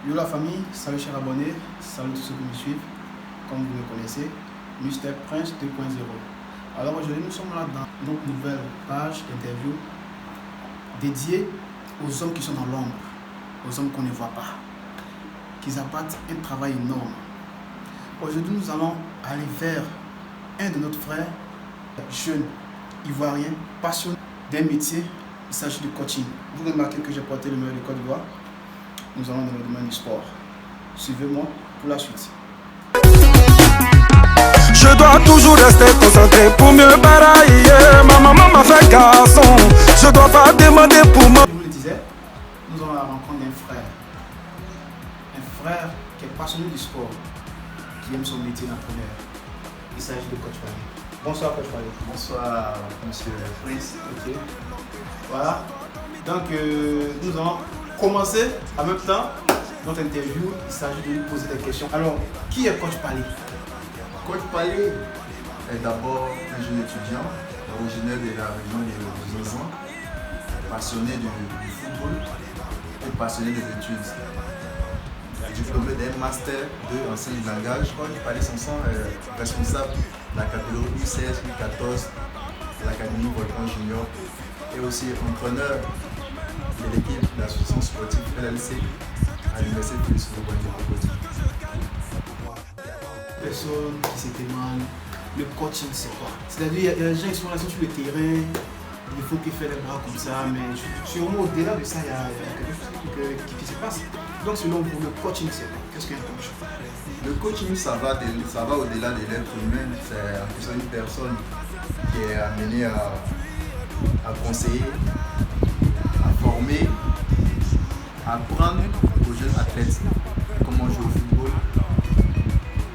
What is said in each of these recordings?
Yo la famille, salut chers abonnés, salut tous ceux qui me suivent, comme vous me connaissez, Mr Prince 2.0. Alors aujourd'hui nous sommes là dans notre nouvelle page d'interview dédiée aux hommes qui sont dans l'ombre, aux hommes qu'on ne voit pas, qui abattent un travail énorme. Aujourd'hui nous allons aller vers un de nos frères, jeune, ivoirien, passionné d'un métier, il s'agit de coaching. Vous remarquez que j'ai porté le maillot de Côte d'Ivoire. Nous allons dans le domaine du sport. Suivez-moi pour la suite. Je dois toujours rester concentré pour mieux barailler. Ma maman m'a fait garçon. Je dois pas demander pour moi. Je vous le disais, nous allons à la rencontre d'un frère. Un frère qui est passionné du sport, qui aime son métier d'entraîneur. Il s'agit de Coach Palé. Bonsoir Coach Palé. Bonsoir Monsieur Prince. Ok. Voilà. Donc nous allons commencer en même temps notre interview. Il s'agit de lui poser des questions. Alors, qui est Coach Palé? Coach Palé est d'abord un jeune étudiant originaire de la région de Zozan, passionné du football et passionné des études. Diplômé d'un master de enseignement de langage. Coach Palé Sanson est responsable de la catégorie U16, U14 de l'Académie Volcan Junior et aussi entraîneur de l'équipe de l'association sportive LLC à l'Université de Louvain-la-Neuve. Personne qui se demande le coaching c'est quoi? C'est-à-dire il y a des gens qui sont là sur le terrain, il faut qu'ils fassent les bras comme ça, mais sûrement au-delà de ça il y a quelque chose qui se passe. Donc selon vous, le coaching c'est quoi? Qu'est-ce qu'un coach? Le coaching ça va au-delà de l'être humain, c'est une personne qui est amenée à conseiller, à former, à apprendre aux jeunes athlètes comment jouer au football.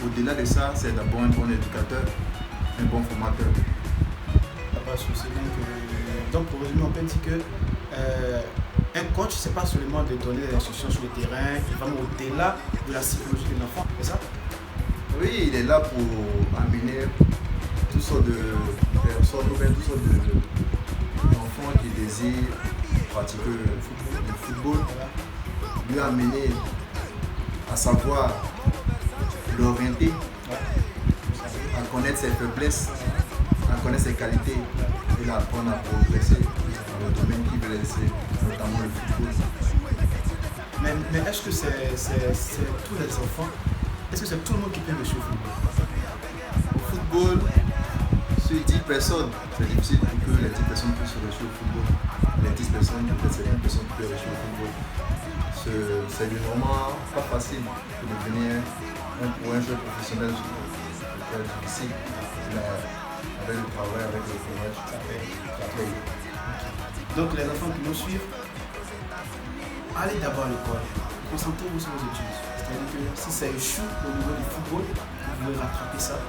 Au-delà de ça, c'est d'abord un bon éducateur, un bon formateur. Donc pour résumer, on peut dire que un coach, c'est pas seulement de donner des instructions sur le terrain, il va au-delà de la psychologie de l'enfant, c'est ça? Oui, il est là pour amener toutes sortes de personnes, toutes sortes d'enfants qui désirent pratiquer le football, lui amener à savoir l'orienter, à connaître ses faiblesses, à connaître ses qualités et l'apprendre à progresser dans le domaine qu'il veut laisser, notamment le football. Mais est-ce que c'est tous les enfants? Est-ce que c'est tout le monde qui peut jouer au football? Au football, sur 10 personnes, c'est difficile pour que les 10 personnes puissent réussir au football. Les 10 personnes, peut-être c'est une personne qui peut réussir au football. C'est vraiment pas facile de devenir un jeu professionnel, c'est difficile, mais avec le travail, avec le courage, ça fait. Donc les enfants qui nous suivent, allez d'abord à l'école, concentrez-vous sur vos études. C'est-à-dire que si ça échoue au niveau du football, vous pouvez rattraper ça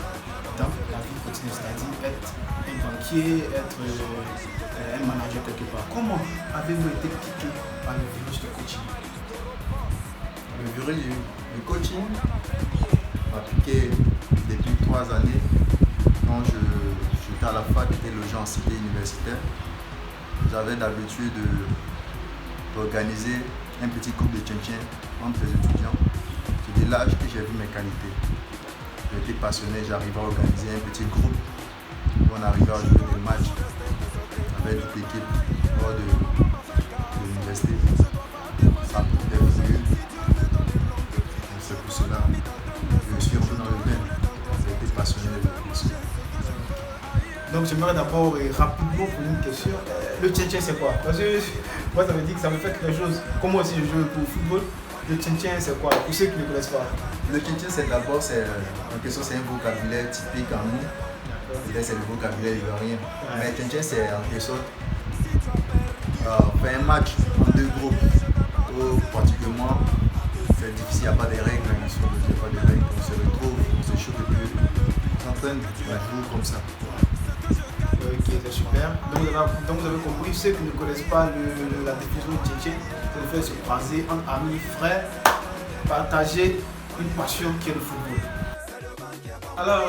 dans la vie quotidienne, c'est-à-dire être un banquier, être un manager quelque part. Comment avez-vous été piqué par le virus de coaching? Le virus du coaching m'a piqué depuis 3 années quand j'étais à la fac et logé en cité universitaire. J'avais l'habitude d'organiser un petit groupe de tchin-tchin entre les étudiants. C'est dès l'âge que j'ai vu mes qualités. J'étais passionné, j'arrivais à organiser un petit groupe où on arrivait à jouer des matchs avec toute l'équipe hors de l'université. Ça m'était venu. C'est pour cela que je suis rentré dans le bain. J'ai été passionné de l'équipe. Donc j'aimerais d'abord rapidement poser une question. Le tchin-tchin c'est quoi? Parce que moi ça me dit que ça me fait quelque chose. Comme moi aussi je joue pour le football, le tchin-tchin c'est quoi? Pour ceux qui ne connaissent pas. Le tchin-tchin c'est d'abord, c'est un vocabulaire typique en nous. Peut-être c'est le vocabulaire ivoirien. Mais le tchin-tchin c'est en quelque sorte faire un match en deux groupes où pratiquement c'est difficile, il n'y a pas de règles, il n'y a pas de règles, on se retrouve, on se chauffe et puis on s'entraîne, on joue comme ça. Ok, c'est super. Donc vous avez compris, ceux qui ne connaissent pas la définition du tchin-tchin, c'est le fait de se croiser entre amis, frères, partager une passion qui est le football. Alors,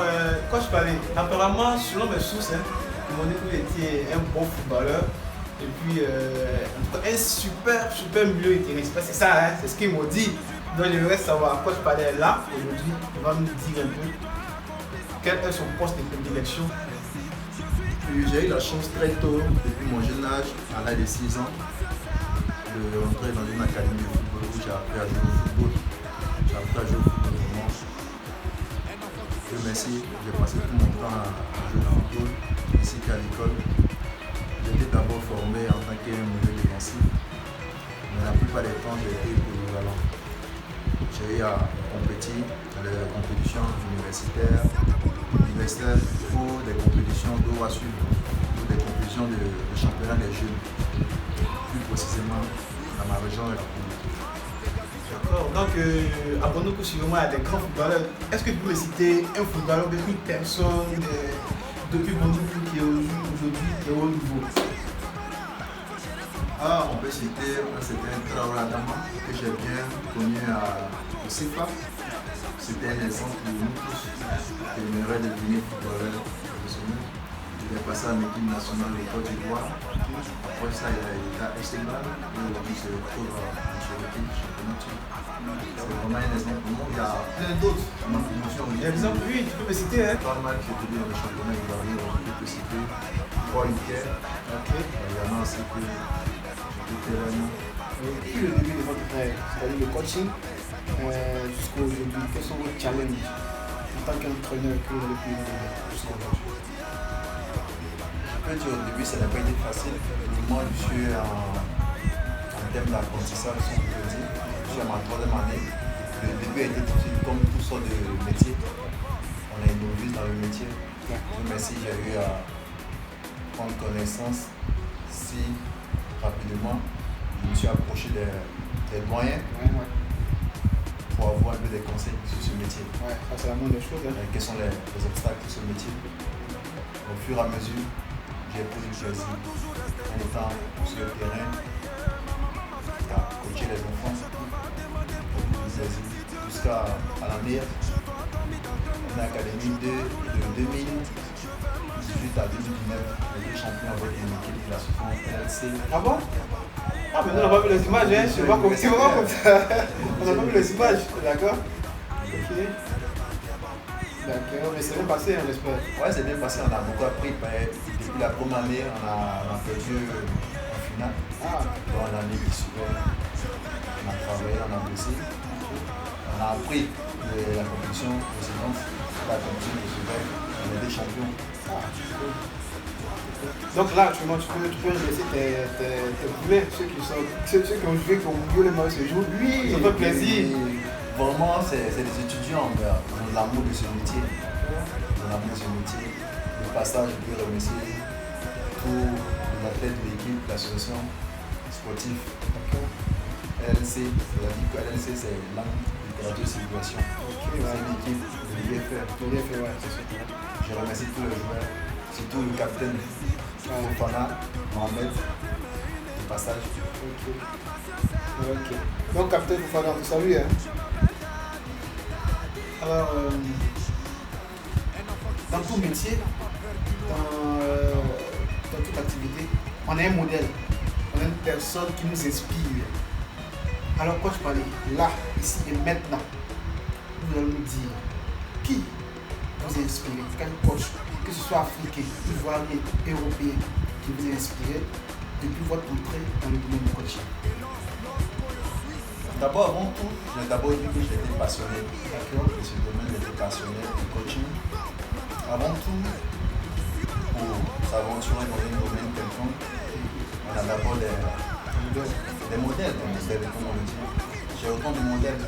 Coach Palé, apparemment, selon mes sources, ils m'ont dit que vous étiez un bon footballeur. Et puis, en tout cas, un super milieu de terrain. C'est ça, c'est ce qu'ils m'ont dit. Donc j'aimerais savoir, coach Palais est là aujourd'hui, il va nous dire un peu quel est son poste de prédilection. J'ai eu la chance très tôt, depuis mon jeune âge, à l'âge de 6 ans, de rentrer dans une académie de football où j'ai appris à jouer au football. J'ai appris à jouer au football vraiment. Dieu merci, j'ai passé tout mon temps à jouer au football, ainsi qu'à l'école. J'ai été d'abord formé en tant que milieu défensif, mais la plupart des temps j'ai été polyvalent. J'ai eu à compétir dans les compétitions universitaires ou des compétitions d'eau à suivre, ou des compétitions de championnat des jeunes, plus précisément dans ma région de la République. D'accord, donc à Bondoukou, sûrement, il y a des grands footballeurs. Est-ce que tu peux me citer un footballeur, une personne depuis Bondoukou qui est aujourd'hui de haut niveau? On peut citer un certain Traoré Adama que j'ai bien connu au CFA. C'était un exemple pour nous tous qui aimeraient devenir footballeur professionnel. Il est passé à l'équipe nationale de Côte d'Ivoire. Après ça, il a été à Esteban et aujourd'hui il se retrouve sur l'équipe championnat. C'est vraiment un exemple pour nous. Il y a plein d'autres. Ma promotion aujourd'hui. Exemple, oui, tu peux me citer. Hein? Pas mal qui étaient dans le championnat ivoirien, je peux citer. Paul Iker. Il y en a aussi que depuis le début de votre carrière, c'est-à-dire le coaching, jusqu'à aujourd'hui, quels sont vos challenges en tant qu'entraîneur que vous avez pu jusqu'à aujourd'hui? Je peux dire au début, ça n'a pas été facile. Moi, je suis en termes d'apprentissage, si on peut dire. Je suis à ma 3e année. Le début a été difficile comme toutes sortes de métiers. On est novice dans le métier. Merci, j'ai eu à prendre connaissance si rapidement. Je me suis approché des doyens pour avoir un peu des conseils sur ce métier. Ouais, ça c'est la moindre des choses. Hein. Quels sont les obstacles de ce métier? Au fur et à mesure, j'ai pris du plaisir en étant sur le terrain, à coacher les enfants, jusqu'à l'année. On est académie de 2018 à 2019, les deux champions avec une équipe de la souvent LLC. Ah bon? Ah, mais nous on n'a pas vu les images, hein? C'est pas comme ça. On n'a pas vu les images, d'accord? Ok. D'accord, mais c'est bien passé, hein, j'espère. Ouais, c'est bien passé, on a beaucoup appris. Depuis la première année, on a perdu en finale. Dans l'année qui suivait, on a travaillé, on a bossé. On a appris la compétition précédente, la compétition qui suivait, on était champions. Donc là, actuellement, tu peux laisser tes poulets, ceux qui ont joué, qui ont joué le mauvais ce jour. Oui, ça fait plaisir. Vraiment, c'est des étudiants qui ont l'amour de ce métier. L'amour de ce métier. Le passage, je peux remercier tous les athlètes de l'équipe, l'association sportive. LLC, LLC, c'est langue, littérature, civilisation. C'est une équipe de l'IFR. Je remercie tous les joueurs, surtout le capitaine. Fofana, Mohamed, le passage. Ok. Donc, capitaine Fofana, vous savez, hein? Alors, dans tout métier, dans toute activité, on a un modèle, on a une personne qui nous inspire. Alors, coach Palais, là, ici et maintenant, vous allez nous dire qui vous inspire, quel coach, que ce soit africain, ivoirien, européen, qui vous a inspiré depuis votre entrée dans le domaine du coaching? D'abord, avant tout, j'ai d'abord dit que j'étais passionné. D'accord. De ce domaine, j'étais passionné du coaching. Avant tout, pour s'aventurer dans un domaine quelconque, on a d'abord des modèles, comme on le dit. J'ai autant de modèles.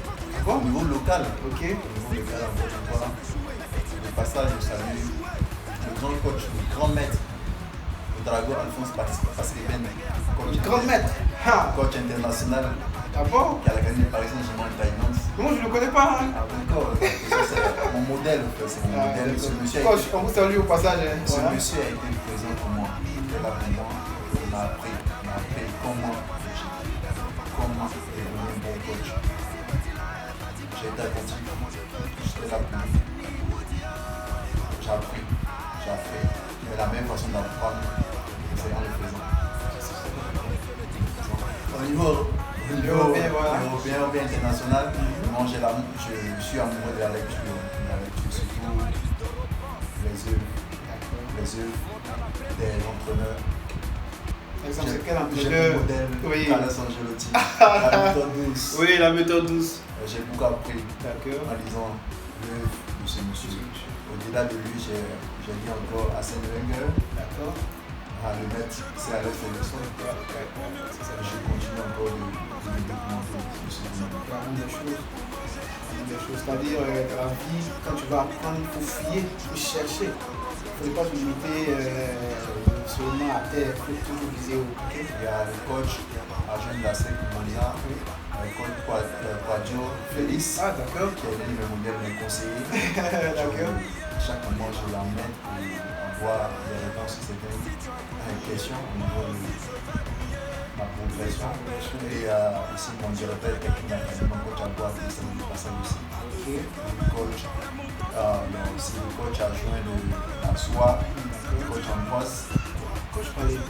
Au niveau local, au niveau local en Côte d'Ivoire. Au passage, je salue le grand coach, le grand maître, le dragon Alphonse Pasqueben. Le grand maître, coach international. Ah bon? Qui a la Académie parisienne Germain Taïmans. Moi je ne le connais pas. Hein? D'accord, c'est mon modèle. C'est mon modèle. Coach, on vous salue au passage. Hein? Ce monsieur a été présent pour moi. Il est là pour moi. Il m'a appris comment devenir un bon coach. J'ai été attentif. J'étais là pour lui. J'ai appris. Mais la meilleure façon d'apprendre, c'est en le faisant. Au niveau européen ou bien international, je suis amoureux de la lecture surtout les œuvres des entraîneurs. Par exemple, c'est quel J'ai entraîneur? le modèle Oui. Carlos Ancelotti, la méthode douce. Oui, la méthode douce. J'ai beaucoup appris D'accord. en lisant l'œuvre de ce monsieur. Au-delà de lui, j'ai lu encore Arsène Wenger, D'accord. le maître, c'est Alex Ferguson. Je continue encore de me documenter sur ce domaine. Vraiment des choses. C'est-à-dire, la vie, quand tu vas apprendre, il faut fouiller, il faut chercher. Il ne faut pas se limiter seulement à terre, il faut toujours viser au bout. Il y a le coach Arjun Lasek Monia, le coach Quadio Félix, Ah, d'accord. qui est venu me modèle, me conseiller. D'accord. Chaque moment, je l'emmène pour avoir des réponses sur certaines questions au niveau de ma progression. Et aussi, mon directeur technique, mon coach à boire, c'est du passage aussi. Le coach, il y a aussi le coach adjoint de la SOA, le coach en poste. Coach Palais,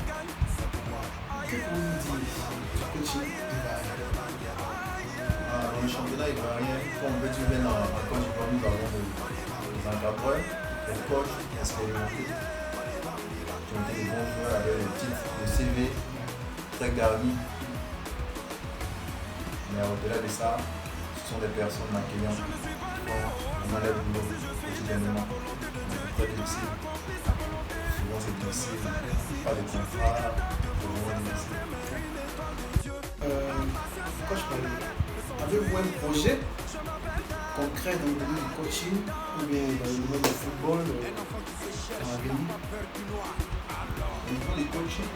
que vous dites du coaching ivoirien? Dans le championnat ivoirien, comme on peut dire, en Côte d'Ivoire, nous avons des encadreurs, des coachs expérimentés, qui ont été des bons joueurs avec des titres, des CV très garnis. Mais au-delà de ça, ce sont des personnes accueillantes qui font vraiment leur boulot quotidiennement. C'est très difficile. Souvent c'est difficile, pas de contrat, c'est vraiment difficile. Coach Palais, avez-vous un projet concret dans le domaine du coaching ou bien dans le domaine du football dans l'avenir? Au niveau du coaching,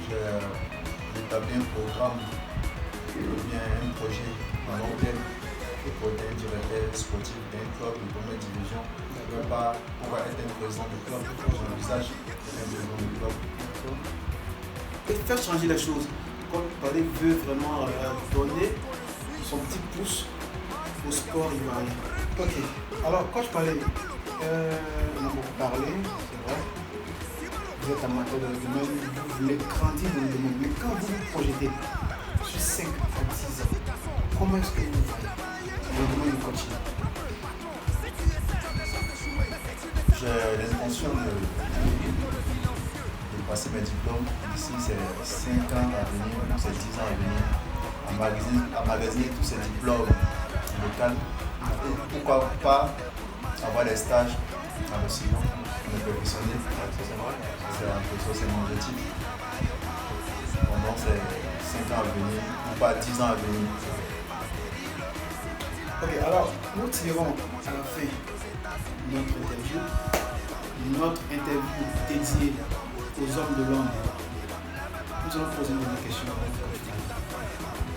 j'ai établi un programme ou bien un projet en long terme pour être un directeur sportif d'un club de première division. Pour être un président de club, j'envisage d'être un président de club. Et faire changer les choses. Coach Palais veut vraiment donner son petit pouce au sport ivoirien. Ok, alors Coach Palais, on a beaucoup parlé, c'est vrai. Vous êtes amateur de domaine, vous voulez grandir dans le domaine, mais quand vous vous projetez sur 5 à 10 ans, comment est-ce que vous voyez le domaine du coaching? J'ai l'intention de passer mes diplômes d'ici ces 5 ans à venir, ou ces 10 ans à venir, emmagasiner tous ces diplômes locaux et pourquoi pas avoir des stages à l'Occident, me perfectionner, c'est mon objectif pendant ces 5 ans à venir, ou pas 10 ans à venir. Ok, alors nous tirons à la fin notre interview dédiée aux hommes de l'ombre. Nous allons poser une question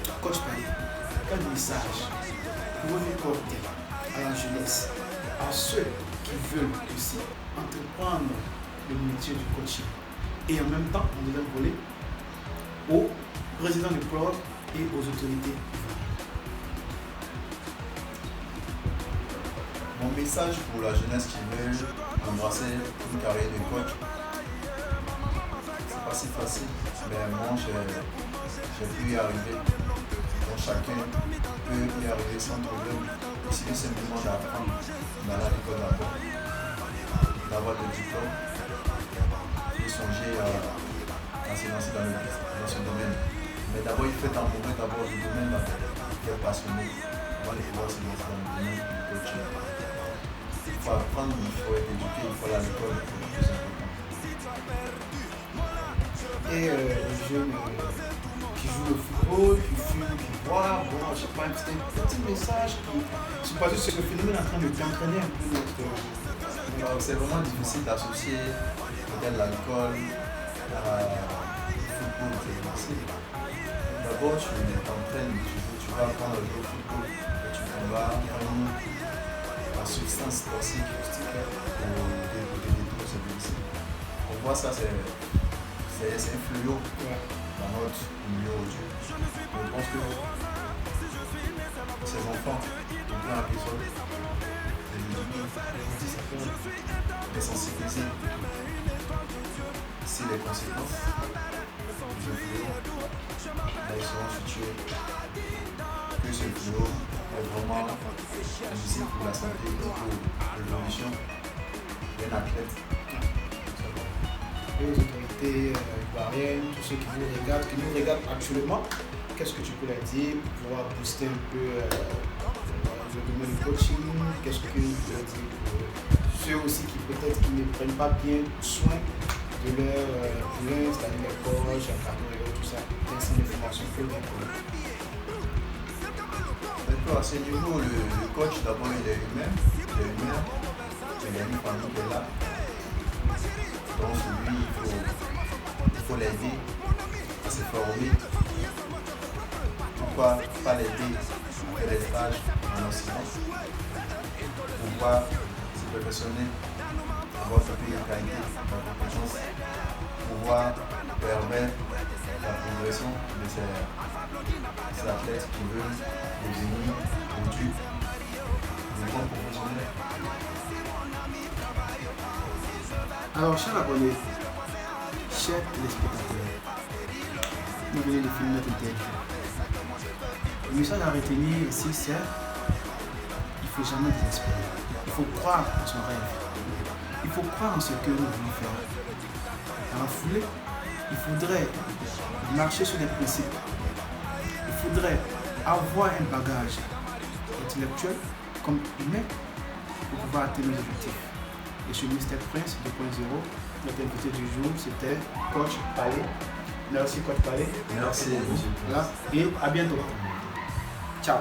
à Coach Palais. Quel message pouvez-vous porter à la jeunesse, à ceux qui veulent aussi entreprendre le métier du coaching et en même temps, en deuxième volet, aux présidents du club et aux autorités? Mon message pour la jeunesse qui veut embrasser une carrière de coach, c'est pas si facile, mais moi j'ai pu y arriver. Donc chacun peut y arriver sans problème. Il suffit simplement d'apprendre d'aller à l'école d'abord, d'avoir le diplôme, de songer à se lancer dans ce domaine. Mais d'abord il faut t'entourer d'abord du domaine qui est passionné avant de pouvoir se lancer dans le domaine du coaching. Il faut apprendre, il faut être éduqué, il faut aller à l'école, c'est le plus important. Et les jeunes qui jouent au football, qui fument, qui boivent, bon, je sais pas, un petit message qui... Je sais pas si c'est le phénomène en train de t'entraîner un peu notre... C'est vraiment difficile d'associer peut-être l'alcool au football, c'est difficile. D'abord, tu t'entraînes, tu vas apprendre à jouer au football et tu t'en vas prendre la substance toxique pour dégoûter tout, c'est difficile. Pour moi, ça c'est un fléau dans notre milieu aujourd'hui. Je pense que ces enfants, ont plein d'épisodes, les sensibiliser si les conséquences du fléau, ils seront situés que ce fléau est vraiment utile pour la santé et pour l'évolution d'un athlète. Les autorités ivoiriennes, tous ceux qui nous regardent actuellement, qu'est-ce que tu peux leur dire pour pouvoir booster un peu le domaine du coaching? Qu'est-ce que tu peux dire pour ceux aussi qui peut-être qui ne prennent pas bien soin de leur c'est-à-dire les coachs, encadreurs, tout ça, quelles sont les formations que vous avez? D'accord, à ce niveau, le coach d'abord il est humain, il y a une famille qui est là. Donc lui, il faut l'aider à se former. Pourquoi pas l'aider à faire des stages en Occident? Pouvoir se perfectionner, avoir ce plus de qualité, la compétence, pouvoir permettre la progression de ces athlètes qui veulent devenir aujourd'hui des grands professionnels. Alors, chers abonnés, chers téléspectateurs, nous venons de finir notre interview. Le message à retenir ici, c'est il ne faut jamais désespérer. Il faut croire en son rêve. Il faut croire en ce que nous voulons faire. Dans la foulée, il faudrait marcher sur des principes. Il faudrait avoir un bagage intellectuel comme humain pour pouvoir atteindre nos objectifs. Et chez Mr Prince 2.0, notre invité du jour, c'était Coach Palais. Merci Coach Palais. Merci, monsieur. Voilà. Et à bientôt. Ciao.